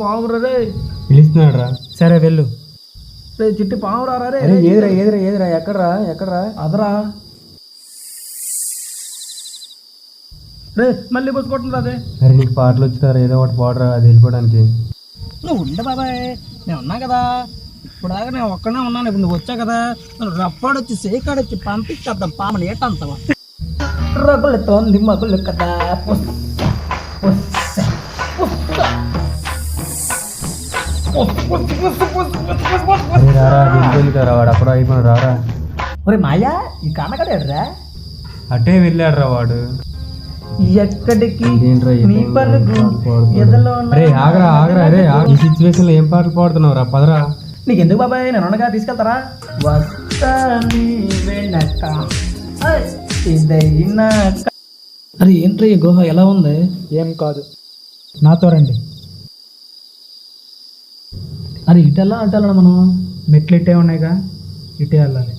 పావురా రే. పిలుస్తున్నాడు రా. సరే వెళ్ళు. రే చిట్టి పావురా రే. ఏదిరా ఏదిరా ఏదిరా ఎక్కడరా అదరా రే మళ్ళీ పోసుకుంటున్నా అదే. అరే నీకు పాటలు వచ్చుతారా? ఏదో ఒకటి పాడరా, అది వెళ్ళిపోవడానికి. నువ్వు ఉండే బాబాయ్, నేను ఉన్నా కదా ఇప్పుడు దాకా. నేను ఒక్కనే ఉన్నాను, ఇప్పుడు నువ్వు వచ్చా కదా. నన్ను రప్పాడొచ్చి సేకాడొచ్చి పంపించేద్దాం పామని ఏటంతవా. రగులుతోంది మగులు కదా. అరే రారా, వెళ్ళిపోయింది కదా వాడు, అప్పుడు అయిపోయాడు. రారా. ఒరే మాయా, ఈ కన్నకడేడ్రా? అటే వెళ్ళాడు రా వాడు. ఎక్కడికి ఏంట్రా నీ పరుగు ఎదలో అరే ఆగరా అరే ఈ సిచ్యువేషన్ లో ఏం పాటలు పాడుతున్నావు రా? పదరా. నీకెందుకు బాబాయ్, నేను ఉండగా తీసుకెళ్తారా? వస్తా నీ వెనక ఇదైనా. అరే ఏంట్రా ఈ గుహ ఎలా ఉంది? ఏం కాదు, నాతో రండి. అరే ఇటెలా అటెళ్ళడం మనం? మెట్లు ఇట్టే ఉన్నాయిగా, ఇటే వెళ్ళాలి.